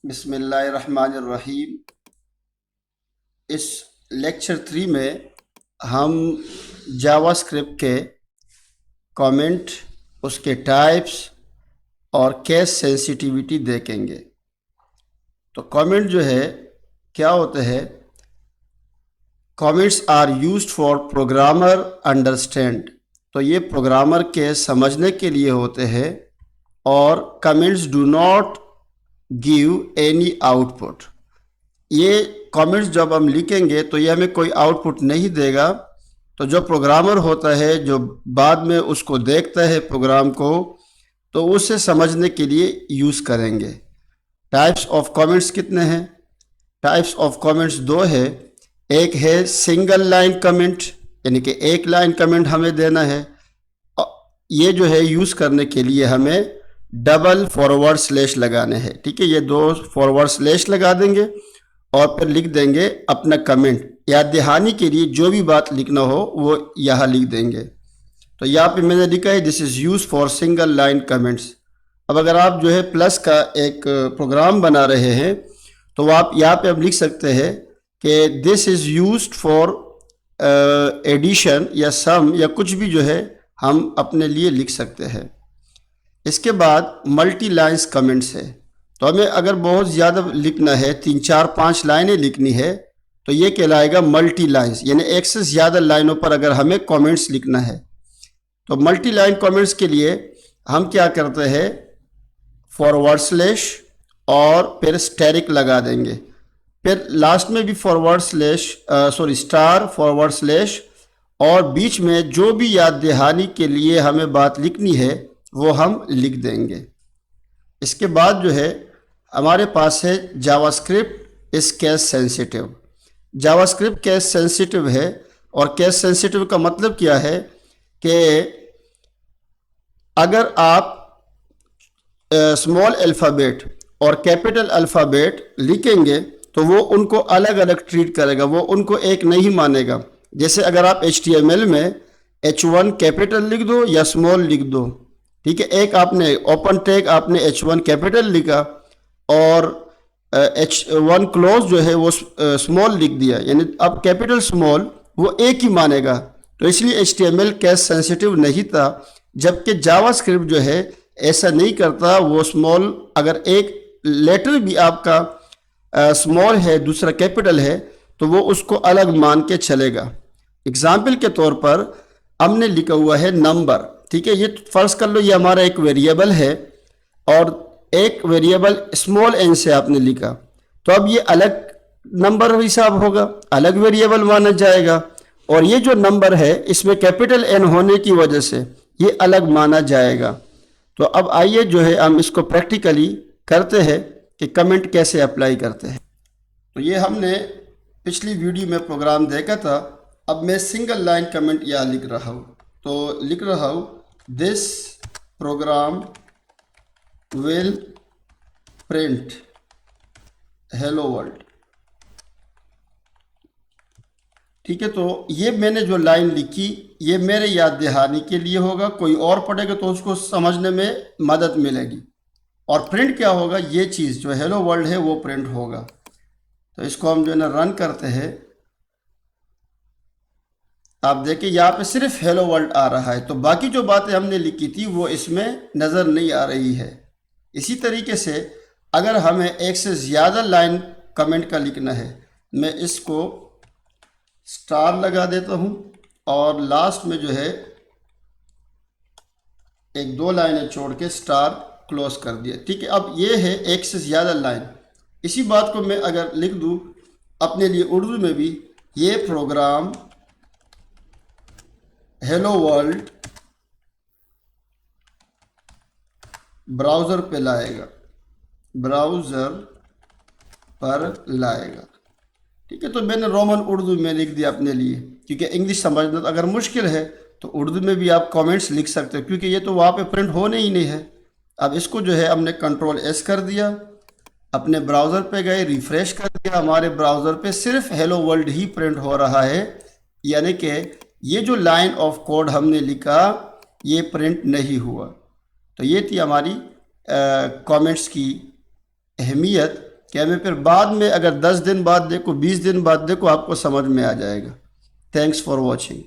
बिस्मिल्लाहिर्रहमानिर्रहीम। इस लेक्चर 3 में हम जावास्क्रिप्ट के कमेंट, उसके टाइप्स और केस सेंसिटिविटी देखेंगे। तो कमेंट जो है क्या होते हैं? Comments are used for programmer understand. तो ये प्रोग्रामर के समझने के लिए होते हैं और comments do not give any output. ये कमेंट्स जब हम लिखेंगे तो ये हमें कोई आउटपुट नहीं देगा। तो जो प्रोग्रामर होता है, जो बाद में उसको देखता है प्रोग्राम को, तो उसे समझने के लिए यूज़ करेंगे। टाइप्स ऑफ कमेंट्स कितने हैं? टाइप्स ऑफ कमेंट्स दो है। एक है सिंगल लाइन कमेंट, यानी कि एक लाइन कमेंट हमें देना है। ये जो है यूज़ करने के लिए हमें डबल फॉरवर्ड स्लैश लगाने हैं। ठीक है, ये दो फॉरवर्ड स्लैश लगा देंगे और फिर लिख देंगे अपना कमेंट। याद दहानी के लिए जो भी बात लिखना हो वो यहाँ लिख देंगे। तो यहाँ पे मैंने लिखा है this is use for single line comments. अब अगर आप जो है प्लस का एक प्रोग्राम बना रहे हैं तो आप यहाँ पे अब लिख सकते हैं कि this is used for addition या सम या कुछ भी जो है हम अपने लिए लिख सकते हैं। इसके बाद मल्टी लाइन्स कमेंट्स है। तो हमें अगर बहुत ज़्यादा लिखना है, 3, 4, 5 लाइनें लिखनी है, तो ये कहलाएगा मल्टी लाइन्स, यानी एक से ज़्यादा लाइनों पर अगर हमें कमेंट्स लिखना है। तो मल्टी लाइन कमेंट्स के लिए हम क्या करते हैं, फॉरवर्ड स्लैश और फिर स्टेरिक लगा देंगे, फिर लास्ट में भी forward slash star forward slash, और बीच में जो भी याद दहानी के लिए हमें बात लिखनी है वो हम लिख देंगे। इसके बाद जो है हमारे पास है जावास्क्रिप्ट इस case sensitive. JavaScript case sensitive है, और केस सेंसिटिव का मतलब क्या है कि अगर आप स्मॉल अल्फ़ाबेट और कैपिटल अल्फ़ाबेट लिखेंगे तो वो उनको अलग अलग ट्रीट करेगा, वो उनको एक नहीं मानेगा। जैसे अगर आप HTML में H1 कैपिटल लिख दो या स्मॉल लिख दो, ठीक है, एक आपने ओपन टैग आपने H1 कैपिटल लिखा और H1 क्लोज जो है वो स्मॉल लिख दिया, यानी अब कैपिटल स्मॉल वो एक ही मानेगा। तो इसलिए HTML केस सेंसिटिव नहीं था, जबकि जावास्क्रिप्ट जो है ऐसा नहीं करता। वो स्मॉल अगर एक लेटर भी आपका स्मॉल है दूसरा कैपिटल है तो वो उसको अलग मान के चलेगा। एग्जाम्पल के तौर पर हमने लिखा हुआ है नंबर, ठीक है, ये फर्ज कर लो ये हमारा एक वेरिएबल है और एक वेरिएबल स्मॉल n से आपने लिखा, तो अब ये अलग नंबर हिसाब होगा, अलग वेरिएबल माना जाएगा। और ये जो नंबर है इसमें कैपिटल N होने की वजह से ये अलग माना जाएगा। तो अब आइए जो है हम इसको प्रैक्टिकली करते हैं कि कमेंट कैसे अप्लाई करते हैं। तो ये हमने पिछली वीडियो में प्रोग्राम देखा था। अब मैं सिंगल लाइन कमेंट यहाँ लिख रहा हूँ। तो लिख रहा हूँ this program will print hello world. ठीक है, तो ये मैंने जो लाइन लिखी ये मेरे याद दहानी के लिए होगा, कोई और पढ़ेगा तो उसको समझने में मदद मिलेगी। और प्रिंट क्या होगा, ये चीज़ जो हेलो वर्ल्ड है वो प्रिंट होगा। तो इसको हम जो है ना रन करते हैं। आप देखिए यहाँ पे सिर्फ हेलो वर्ल्ड आ रहा है, तो बाकी जो बातें हमने लिखी थी वो इसमें नज़र नहीं आ रही है। इसी तरीके से अगर हमें एक से ज़्यादा लाइन कमेंट का लिखना है, मैं इसको स्टार लगा देता हूँ और लास्ट में जो है 1-2 लाइनें छोड़ के स्टार क्लोज कर दिया। ठीक है, अब ये है एक से ज़्यादा लाइन। इसी बात को मैं अगर लिख दूँ अपने लिए उर्दू में भी, ये प्रोग्राम हेलो वर्ल्ड ब्राउज़र पे लाएगा, ब्राउज़र पर लाएगा। ठीक है, तो मैंने रोमन उर्दू में लिख दिया अपने लिए, क्योंकि इंग्लिश समझना अगर मुश्किल है तो उर्दू में भी आप कमेंट्स लिख सकते हो, क्योंकि ये तो वहाँ पे प्रिंट होने ही नहीं है। अब इसको जो है हमने Ctrl+S कर दिया, अपने ब्राउज़र पे गए, रिफ़्रेश कर दिया, हमारे ब्राउज़र पे सिर्फ हेलो वर्ल्ड ही प्रिंट हो रहा है, यानी कि ये जो लाइन ऑफ कोड हमने लिखा ये प्रिंट नहीं हुआ। तो ये थी हमारी कमेंट्स की अहमियत क्या मैं फिर बाद में अगर 10 दिन बाद देखो, 20 दिन बाद देखो, आपको समझ में आ जाएगा। Thanks for watching.